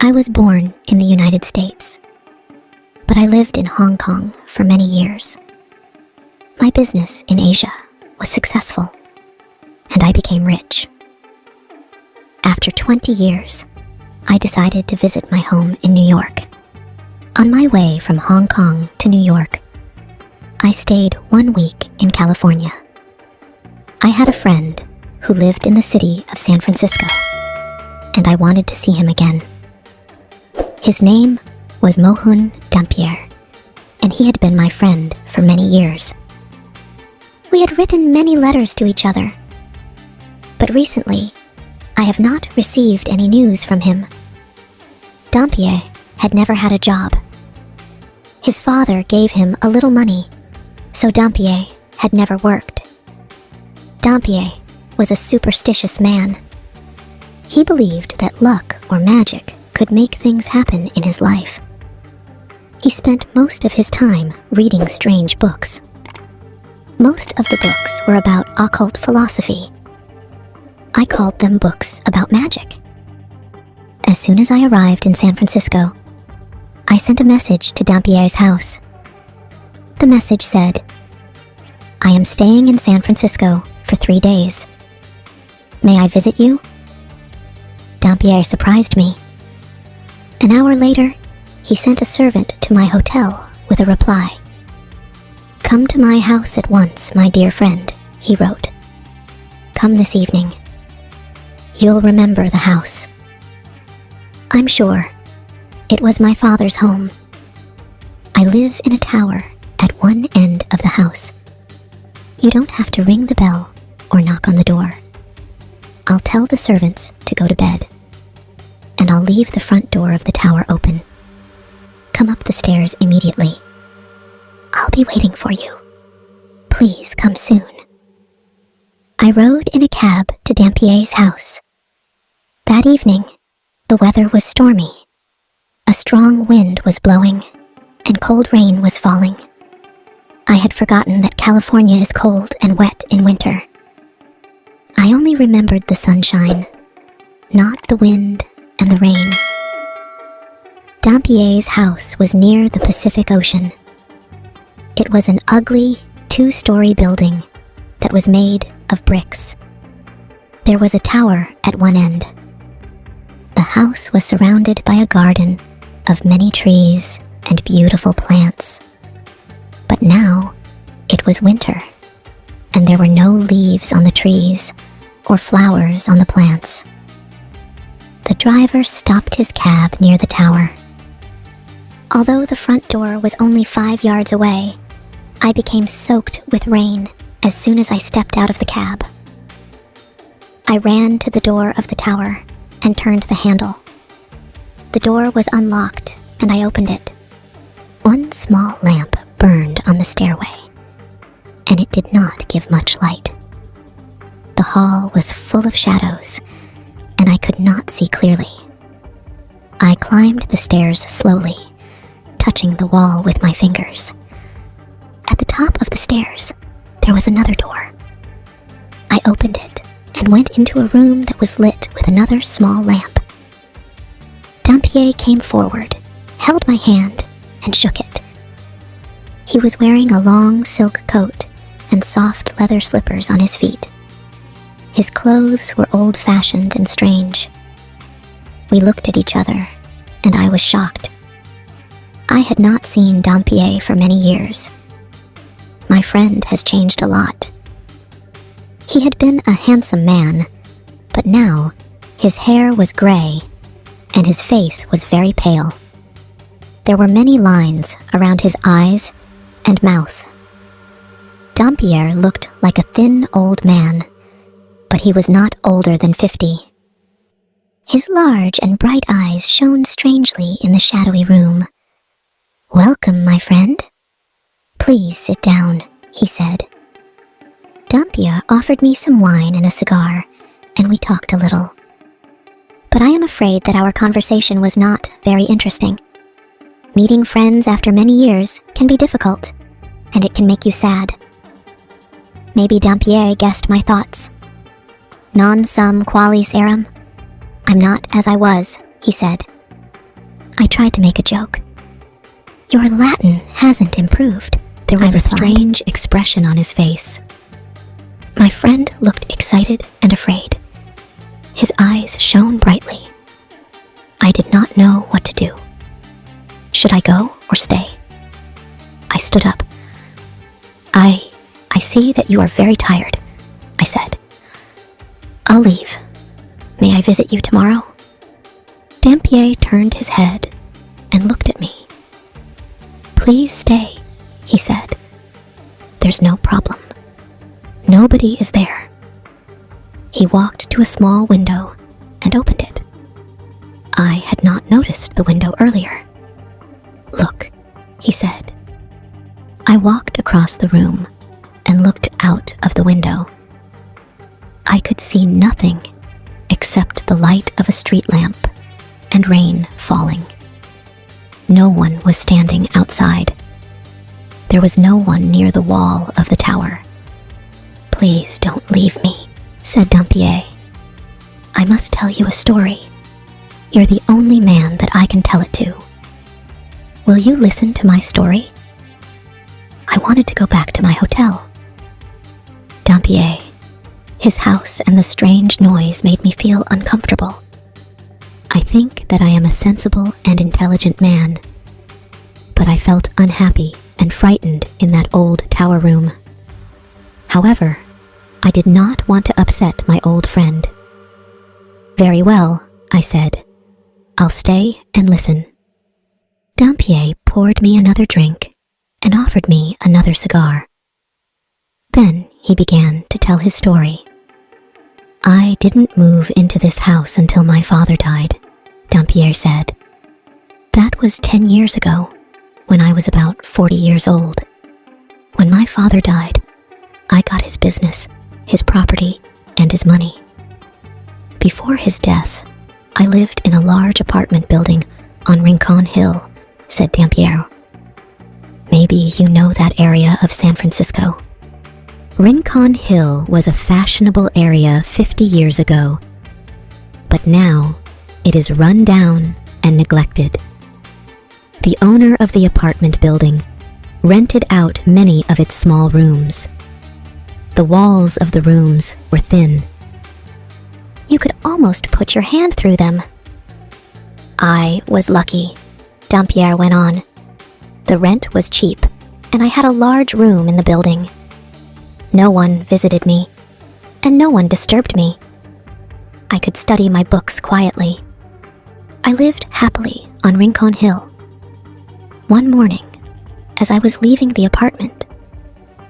I was born in the United States, but I lived in Hong Kong for many years. My business in Asia was successful, and I became rich. After 20 years, I decided to visit my home in New York. On my way from Hong Kong to New York, I stayed 1 week in California. I had a friend who lived in the city of San Francisco, and I wanted to see him again. His name was Mohun Dampier, and he had been my friend for many years. We had written many letters to each other, but recently, I have not received any news from him. Dampier had never had a job. His father gave him a little money, so Dampier had never worked. Dampier was a superstitious man. He believed that luck or magic could make things happen in his life. He spent most of his time reading strange books. Most of the books were about occult philosophy. I called them books about magic. As soon as I arrived in San Francisco, I sent a message to Dampier's house. The message said, "I am staying in San Francisco for 3 days. May I visit you?" Dampier surprised me. An hour later, he sent a servant to my hotel with a reply. "Come to my house at once, my dear friend," he wrote. "Come this evening. You'll remember the house." I'm sure it was my father's home. I live in a tower at one end of the house. You don't have to ring the bell or knock on the door. I'll tell the servants to go to bed, and I'll leave the front door of the tower open. Come up the stairs immediately. I'll be waiting for you. Please come soon. I rode in a cab to Dampier's house. That evening, the weather was stormy. A strong wind was blowing, and cold rain was falling. I had forgotten that California is cold and wet in winter. I only remembered the sunshine, not the wind and the rain. Dampier's house was near the Pacific Ocean. It was an ugly, 2-story building that was made of bricks. There was a tower at one end. The house was surrounded by a garden of many trees and beautiful plants. But now, it was winter, and there were no leaves on the trees or flowers on the plants. The driver stopped his cab near the tower. Although the front door was only 5 yards away, I became soaked with rain as soon as I stepped out of the cab. I ran to the door of the tower and turned the handle. The door was unlocked, and I opened it. One small lamp burned on the stairway, and it did not give much light. The hall was full of shadows, and I could not see clearly. I climbed the stairs slowly, touching the wall with my fingers. At the top of the stairs, there was another door. I opened it and went into a room that was lit with another small lamp. Dampier came forward, held my hand, and shook it. He was wearing a long silk coat and soft leather slippers on his feet. His clothes were old-fashioned and strange. We looked at each other, and I was shocked. I had not seen Dampier for many years. My friend has changed a lot. He had been a handsome man, but now his hair was gray, and his face was very pale. There were many lines around his eyes and mouth. Dampier looked like a thin old man, but he was not older than 50. His large and bright eyes shone strangely in the shadowy room. "Welcome, my friend. Please sit down," he said. Dampier offered me some wine and a cigar, and we talked a little. But I am afraid that our conversation was not very interesting. Meeting friends after many years can be difficult, and it can make you sad. Maybe Dampier guessed my thoughts. "Non sum qualis eram." I'm not as I was, he said. I tried to make a joke. Your Latin hasn't improved. There was a strange expression on his face. My friend looked excited and afraid. His eyes shone brightly. I did not know what to do. Should I go or stay? I stood up. I see that you are very tired, I said. I'll leave. May I visit you tomorrow? Dampier turned his head and looked at me. Please stay, he said. There's no problem. Nobody is there. He walked to a small window and opened it. I had not noticed the window earlier. Look, he said. I walked across the room and looked out of the window. I could see nothing except the light of a street lamp and rain falling. No one was standing outside. There was no one near the wall of the tower. Please don't leave me, said Dampier. I must tell you a story. You're the only man that I can tell it to. Will you listen to my story? I wanted to go back to my hotel. Dampier, his house and the strange noise made me feel uncomfortable. I think that I am a sensible and intelligent man, but I felt unhappy and frightened in that old tower room. However, I did not want to upset my old friend. Very well, I said. I'll stay and listen. Dampier poured me another drink and offered me another cigar. Then he began to tell his story. I didn't move into this house until my father died, Dampier said. That was 10 years ago, when I was about 40 years old. When my father died, I got his business, his property, and his money. Before his death, I lived in a large apartment building on Rincon Hill, said Dampier. Maybe you know that area of San Francisco. Rincon Hill was a fashionable area 50 years ago, but now it is run down and neglected. The owner of the apartment building rented out many of its small rooms. The walls of the rooms were thin. You could almost put your hand through them. I was lucky, Dampier went on. The rent was cheap, and I had a large room in the building. No one visited me, and no one disturbed me. I could study my books quietly. I lived happily on Rincon Hill. One morning, as I was leaving the apartment,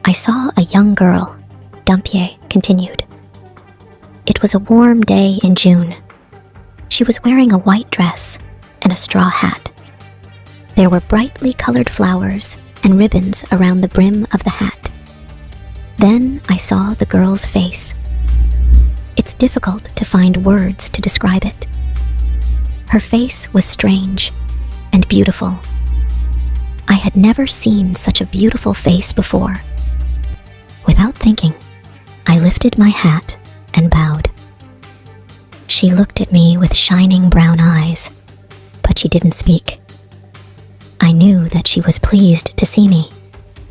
I saw a young girl, Dampier continued. It was a warm day in June. She was wearing a white dress and a straw hat. There were brightly colored flowers and ribbons around the brim of the hat. Then I saw the girl's face. It's difficult to find words to describe it. Her face was strange and beautiful. I had never seen such a beautiful face before. Without thinking, I lifted my hat and bowed. She looked at me with shining brown eyes, but she didn't speak. I knew that she was pleased to see me,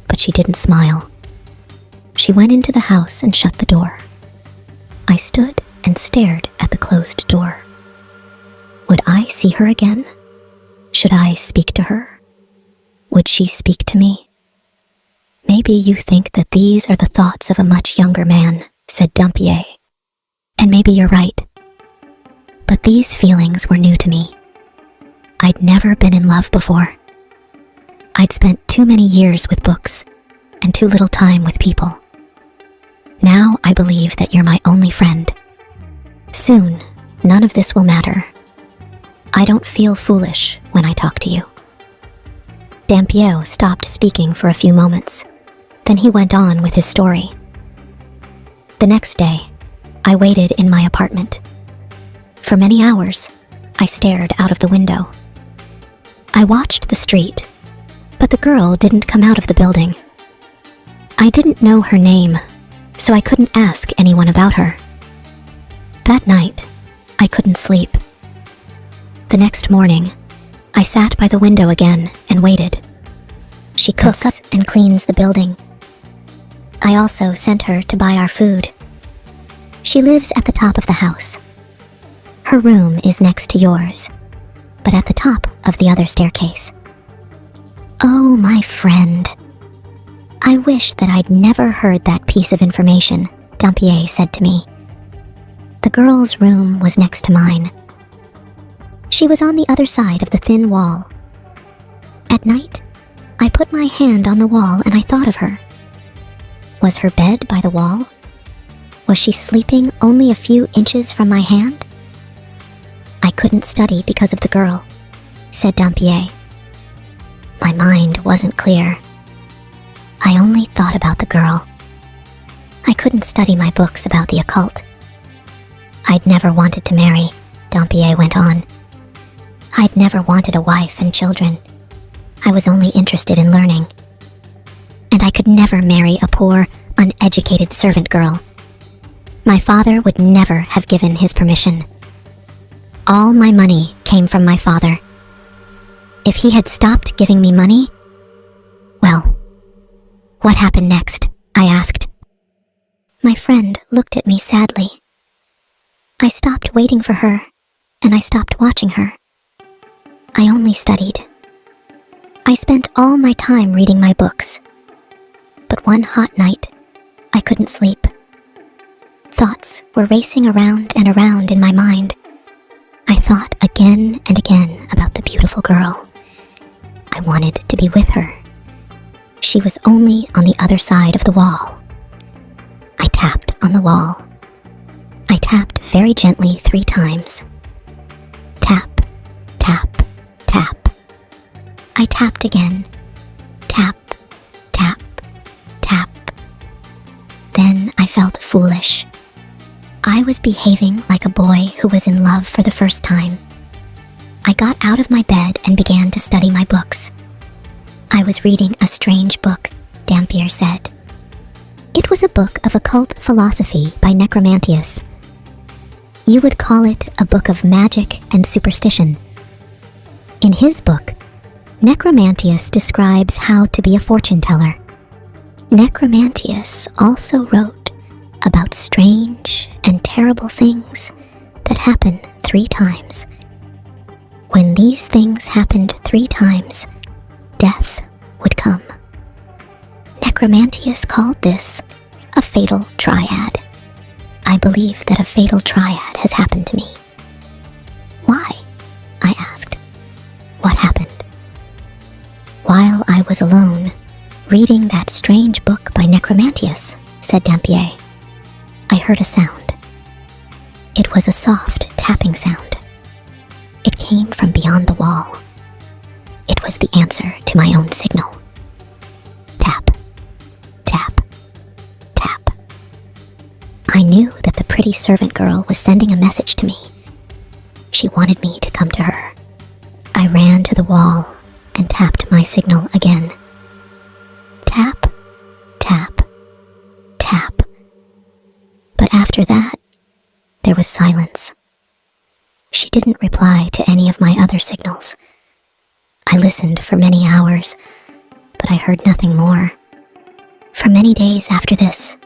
but she didn't smile. She went into the house and shut the door. I stood and stared at the closed door. Would I see her again? Should I speak to her? Would she speak to me? Maybe you think that these are the thoughts of a much younger man, said Dampier. And maybe you're right. But these feelings were new to me. I'd never been in love before. I'd spent too many years with books and too little time with people. Now I believe that you're my only friend. Soon, none of this will matter. I don't feel foolish when I talk to you. Dampier stopped speaking for a few moments. Then he went on with his story. The next day, I waited in my apartment. For many hours, I stared out of the window. I watched the street, but the girl didn't come out of the building. I didn't know her name, so I couldn't ask anyone about her. That night, I couldn't sleep. The next morning, I sat by the window again and waited. She cooks and cleans the building. I also sent her to buy our food. She lives at the top of the house. Her room is next to yours, but at the top of the other staircase. Oh, my friend. I wish that I'd never heard that piece of information, Dampier said to me. The girl's room was next to mine. She was on the other side of the thin wall. At night, I put my hand on the wall and I thought of her. Was her bed by the wall? Was she sleeping only a few inches from my hand? I couldn't study because of the girl, said Dampier. My mind wasn't clear. I only thought about the girl. I couldn't study my books about the occult. I'd never wanted to marry, Dampier went on. I'd never wanted a wife and children. I was only interested in learning. And I could never marry a poor, uneducated servant girl. My father would never have given his permission. All my money came from my father. If he had stopped giving me money, well, what happened next? I asked. My friend looked at me sadly. I stopped waiting for her, and I stopped watching her. I only studied. I spent all my time reading my books. But one hot night, I couldn't sleep. Thoughts were racing around and around in my mind. I thought again and again about the beautiful girl. I wanted to be with her. She was only on the other side of the wall. I tapped on the wall. I tapped very gently 3 times. Tap, tap, tap. I tapped again. Tap, tap, tap. Then I felt foolish. I was behaving like a boy who was in love for the first time. I got out of my bed and began to study my books. I was reading a strange book, Dampier said. It was a book of occult philosophy by Necromantius. You would call it a book of magic and superstition. In his book, Necromantius describes how to be a fortune teller. Necromantius also wrote about strange and terrible things that happen 3 times. When these things happened 3 times, death would come. Necromantius called this a fatal triad. I believe that a fatal triad has happened to me. Why? I asked. What happened? While I was alone, reading that strange book by Necromantius, said Dampier, I heard a sound. It was a soft tapping sound. It came from beyond the wall. It was the answer to my own signal. Tap, tap, tap. I knew that the pretty servant girl was sending a message to me. She wanted me to come to her. I ran to the wall and tapped my signal again. Tap, tap, tap. But after that, there was silence. She didn't reply to any of my other signals. I listened for many hours, but I heard nothing more. For many days after this,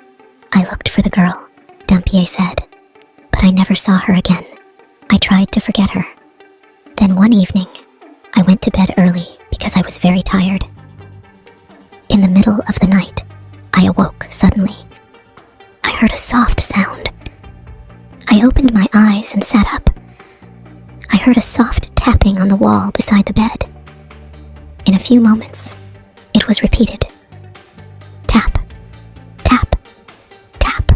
I looked for the girl, Dampier said, but I never saw her again. I tried to forget her. Then one evening, I went to bed early because I was very tired. In the middle of the night, I awoke suddenly. I heard a soft sound. I opened my eyes and sat up. I heard a soft tapping on the wall beside the bed. In a few moments, it was repeated. Tap, tap, tap.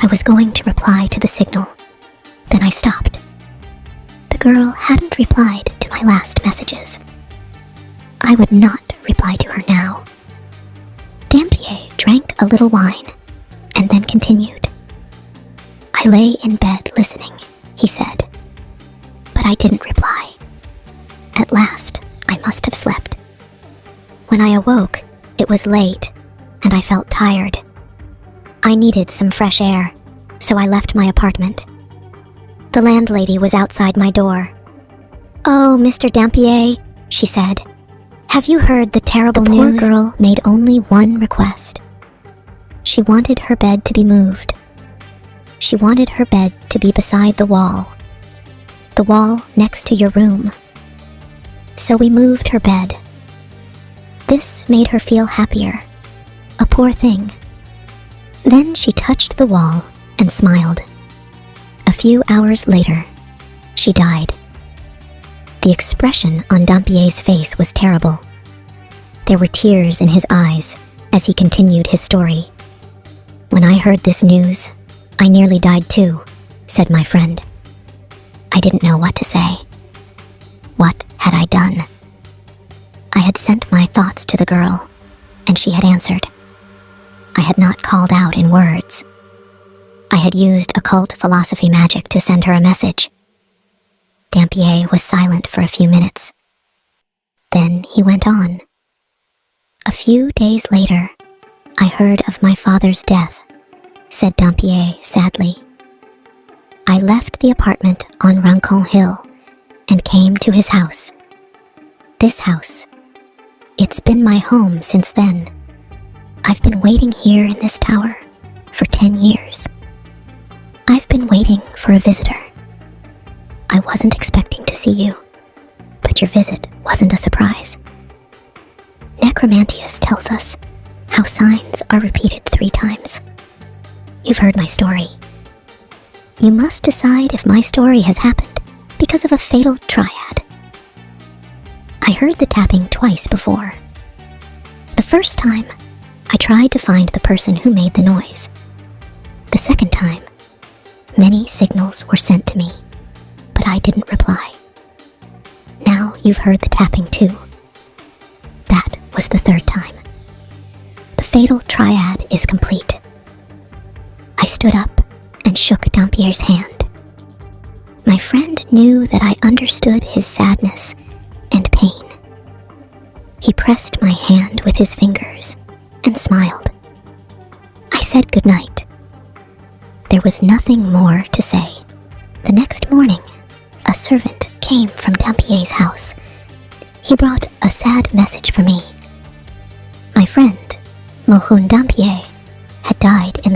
I was going to reply to the signal. Then I stopped. The girl hadn't replied to my last messages. I would not reply to her now. Dampier drank a little wine and then continued. I lay in bed listening, he said, but I didn't reply. At last, I must have slept. When I awoke, it was late, and I felt tired. I needed some fresh air, so I left my apartment. The landlady was outside my door. "Oh, Mr. Dampier," she said, "have you heard the terrible news?" The poor girl made only one request. She wanted her bed to be moved. She wanted her bed to be beside the wall next to your room. So we moved her bed. This made her feel happier. A poor thing. Then she touched the wall and smiled. A few hours later, she died. The expression on Dampier's face was terrible. There were tears in his eyes as he continued his story. "When I heard this news, I nearly died too," said my friend. I didn't know what to say. What had I done? I had sent my thoughts to the girl, and she had answered. I had not called out in words. I had used occult philosophy magic to send her a message. Dampier was silent for a few minutes. Then he went on. "A few days later, I heard of my father's death," said Dampier sadly. "I left the apartment on Rancon Hill and came to his house. This house. It's been my home since then. I've been waiting here in this tower for 10 years. I've been waiting for a visitor. I wasn't expecting to see you, but your visit wasn't a surprise. Necromantius tells us how signs are repeated 3 times. You've heard my story. You must decide if my story has happened because of a fatal triad. I heard the tapping twice before. The first time, I tried to find the person who made the noise. The second time, many signals were sent to me, but I didn't reply. Now you've heard the tapping too. That was the third time. The fatal triad is complete." I stood up and shook Dampier's hand. My friend knew that I understood his sadness and pain. He pressed my hand with his fingers and smiled. I said goodnight. There was nothing more to say. The next morning, a servant came from Dampier's house. He brought a sad message for me. My friend, Mohun Dampier, had died in the